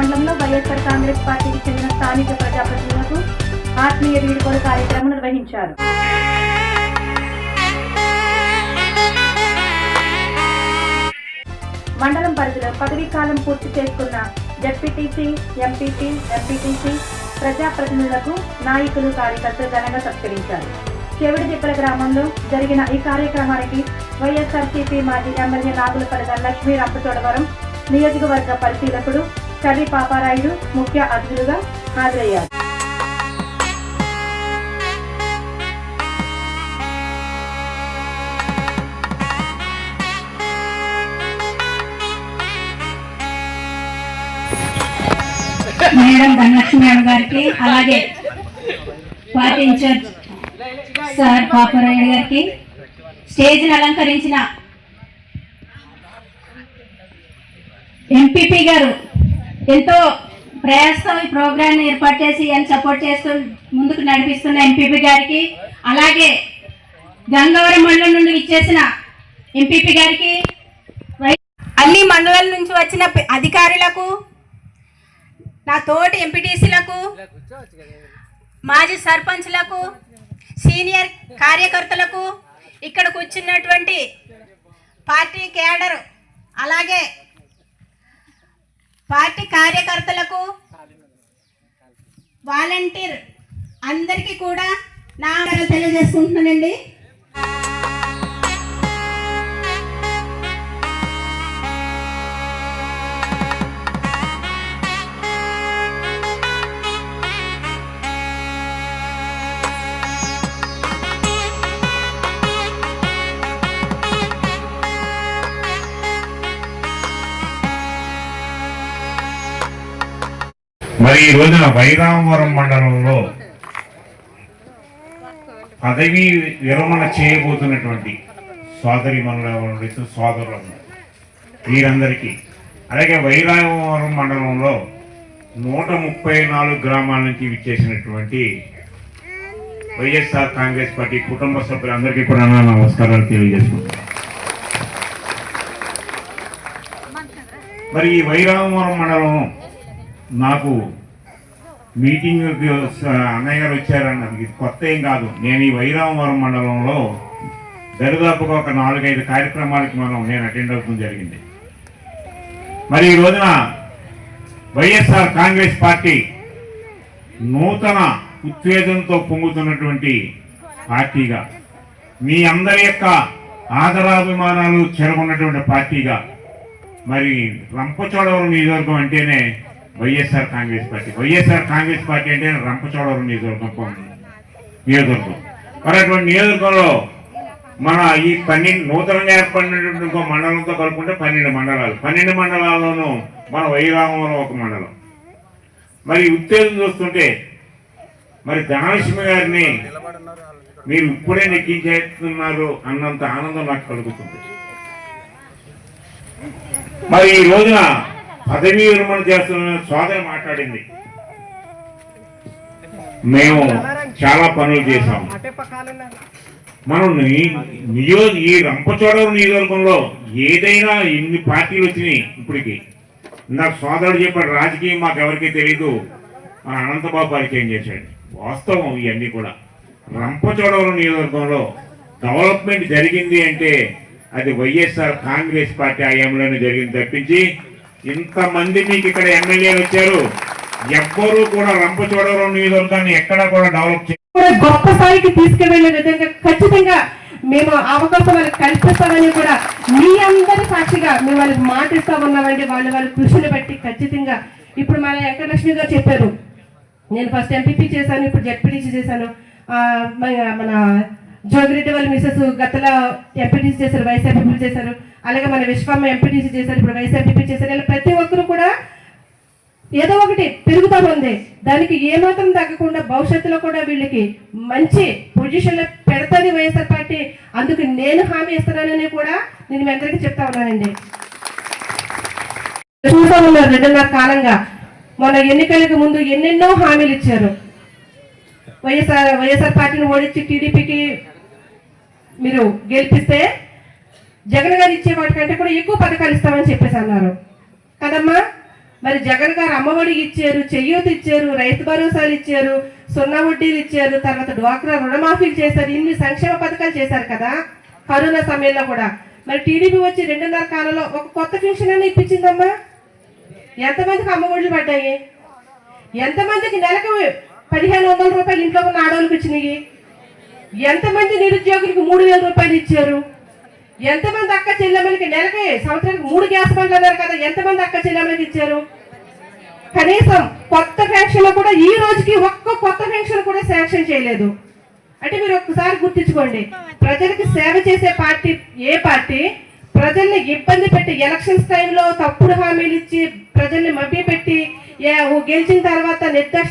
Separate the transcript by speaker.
Speaker 1: మండలంలో వైఎస్ఆర్ కాంగ్రెస్ పార్టీకి చెందిన స్థానిక ప్రజాప్రతినిధులకు ఆత్మీయ వీడ్కోలు కార్యక్రమం నిర్వహించారు. మండలం పరిధిలో పదవీ కాలం పూర్తి చేసుకున్న జెడ్పీటీసీ, ఎంపీటీసీ ప్రజాప్రతినిధులకు నాయకులు, కార్యకర్తలు ఘనంగా సత్కరించారు. చెవిడిదిప్పల గ్రామంలో జరిగిన ఈ కార్యక్రమానికి వైఎస్ఆర్సీపీ మాజీ ఎమ్మెల్యే నాగులపల్లి ధనలక్ష్మి, రంపచోడవరం నియోజకవర్గ పరిశీలకుడు కర్రి పాపారాయుడు ముఖ్య అతిథులుగా హాజరయ్యారు.
Speaker 2: మేడం ధనలక్ష్మి మేడం గారికి, అలాగే పార్టీ ఇన్ఛార్జ్ సార్ పాపారాయుడు గారికి, స్టేజ్ని అలంకరించిన ఎంపీపీ గారు ఎంతో ప్రయాసంతో ఈ ప్రోగ్రాన్ని ఏర్పాటు చేసి సపోర్ట్ చేస్తూ ముందుకు నడిపిస్తున్న ఎంపీపీ గారికి, అలాగే గంగవరం మండలం నుండి ఇచ్చేసిన ఎంపీపీ గారికి, అన్ని మండలాల నుంచి వచ్చిన అధికారులకు, నా తోటి ఎంపీటీసీలకు, మాజీ సర్పంచ్లకు, సీనియర్ కార్యకర్తలకు, ఇక్కడికి వచ్చినటువంటి పార్టీ క్యాడర్, అలాగే పార్టీ కార్యకర్తలకు, వాలంటీర్ అందరికీ కూడా నా తెలియజేసుకుంటున్నానండి.
Speaker 3: మరి ఈ రోజున వైరామవరం మండలంలో పదవీ విరమణ చేయబోతున్నటువంటి సోదరి మండలి సోదరులను వీరందరికీ, అలాగే వైరామవరం మండలంలో 134 గ్రామాల నుంచి విచ్చేసినటువంటి వైఎస్ఆర్ కాంగ్రెస్ పార్టీ కుటుంబ సభ్యులందరికీ కూడా నా నమస్కారాలు తెలియజేసుకుంటున్నాను. మరి ఈ వైరామవరం మండలం నాకు మీటింగ్ అన్నయ్య గారు వచ్చారన్నది ఇది కొత్త ఏం కాదు. నేను ఈ వైరామవరం మండలంలో దరిదాపుగా ఒక 4-5 కార్యక్రమాలకి నేను అటెండ్ అవుతుంది జరిగింది. మరి ఈ రోజున వైఎస్ఆర్ కాంగ్రెస్ పార్టీ నూతన ఉత్తేజంతో పొంగుతున్నటువంటి పార్టీగా, మీ అందరి యొక్క ఆదరాభిమానాలు చెరగొన్నటువంటి పార్టీగా, మరి రంపచోడవరం నియోజకవర్గం అంటేనే వైఎస్ఆర్ కాంగ్రెస్ పార్టీ. వైఎస్ఆర్ కాంగ్రెస్ పార్టీ అంటే రంపచోడవరం నియోజకవర్గం. మరి అటువంటి నియోజకవర్గంలో మన ఈ 12 నూతనంగా ఏర్పడినటువంటి ఇంకో మండలంతో కలుపుకుంటే 12 మండలాలు. 12 మండలాల్లోనూ మన వైరామవరం ఒక మండలం. మరి ఉత్తేజం చూస్తుంటే మరి ధనలక్ష్మి గారిని మీరు ఇప్పుడే నెక్కించేస్తున్నారు అన్నంత ఆనందం నాకు కలుగుతుంది. మరి ఈ రోజున పదవీ విరమణ చేస్తున్న సోదరి మాట్లాడింది, మేము చాలా పనులు చేశాము. మనం ఈ రంపచోడవరం నియోజకవర్గంలో ఏదైనా ఎన్ని పార్టీలు వచ్చినాయి ఇప్పటికి. నాకు సోదరుడు చెప్పాడు, రాజకీయం మాకు ఎవరికీ తెలీదు, మన అనంతబాబు పరిచయం చేశాడు. వాస్తవం ఇవన్నీ కూడా. రంపచోడవరం నియోజకవర్గంలో డెవలప్మెంట్ జరిగింది అంటే అది వైఎస్ఆర్ కాంగ్రెస్ పార్టీ హయాంలోనే జరిగింది తప్పించి, ఇంతమంది మీకు ఇక్కడ ఎమ్మెల్యేలు వచ్చారు, ఎవ్వరూ కూడా రంపచోడవరం నియోజకవర్గాన్ని ఎక్కడా కూడా డెవలప్ చేయాలి,
Speaker 4: గొప్ప స్థాయికి తీసుకువెళ్లే విధంగా ఖచ్చితంగా మేము అవకాశం వాళ్ళకి కల్పిస్తామని కూడా మీ అందరి సాక్షిగా మేము వాళ్ళకి మాటిస్తా ఉన్నామండి. వాళ్ళ కృషిని బట్టి ఖచ్చితంగా ఇప్పుడు మన వెంకటలక్ష్మి గారు చెప్పారు, నేను ఫస్ట్ ఎంపీపీ చేశాను, ఇప్పుడు జెడ్పీటీసీ చేశాను. మన జోగిరెడ్డి వాళ్ళ మిసెస్ గతంలో ఎంపీటీసీ చేశారు, వైస్ ఎంపీపీ చేశారు. అలాగే మన విశ్వమ్మ ఎంపీటీసీ చేశారు, ఇప్పుడు వైస్ ఎంపీపీ చేశారు. ఇలా ప్రతి ఒక్కరు కూడా ఏదో ఒకటి పెరుగుతూ ఉంది. దానికి ఏమాత్రం తగ్గకుండా భవిష్యత్తులో కూడా వీళ్ళకి మంచి పొజిషన్లో పెడతాది వైఎస్ఆర్ పార్టీ. అందుకు నేను హామీ ఇస్తున్నానని కూడా నేను మీ అందరికీ చెప్తా ఉన్నానండి. చూస్తూ ఉన్నారు 2.5 కాలంగా. మన ఎన్నికలకు ముందు ఎన్నెన్నో హామీలు ఇచ్చారు. వైఎస్ఆర్ పార్టీని ఓడించి టీడీపీకి మీరు గెలిపిస్తే జగన్ గారు ఇచ్చే వాటికంటే కూడా ఎక్కువ పథకాలు ఇస్తామని చెప్పేసి అన్నారు కదమ్మా. మరి జగన్ గారు అమ్మఒడి ఇచ్చారు, చెయ్యూత ఇచ్చారు, రైతు భరోసాలు ఇచ్చారు, సున్నా వడ్డీలు ఇచ్చారు, తర్వాత డ్వాక్రా రుణమాఫీలు చేశారు, ఇన్ని సంక్షేమ పథకాలు చేశారు కదా కరోనా సమయంలో కూడా. మరి టీడీపీ వచ్చి 2.5 కాలంలో ఒక కొత్త పెన్షన్ అని ఇప్పించిందమ్మా? ఎంతమందికి అమ్మఒడిలు పడ్డాయి? ఎంతమందికి నెలకు 1500 రూపాయలు ఇంట్లో ఉన్న ఆడవాళ్ళకి వచ్చినాయి? ఎంతమంది నిరుద్యోగులకు 3000 రూపాయలు ఇచ్చారు? ఎంతమంది అక్క చెల్లెమ్మలకి నెలకి సంవత్సరానికి 3 గ్యాస్ బండ్లు అన్నారు కదా, ఎంతమంది అక్క చెల్లెమ్మలకి ఇచ్చారు? కనీసం కొత్త పెన్షన్ కూడా ఈ రోజుకి ఒక్క కొత్త పెన్షన్ కూడా శాంక్షన్ చేయలేదు. అంటే మీరు ఒక్కసారి గుర్తించుకోండి, ప్రజలకు సేవ చేసే పార్టీ ఏ పార్టీ? ప్రజల్ని ఇబ్బంది పెట్టి ఎలక్షన్స్ టైంలో తప్పుడు హామీలు ఇచ్చి ప్రజల్ని మభ్యపెట్టి గెలిచిన తర్వాత నిర్దోష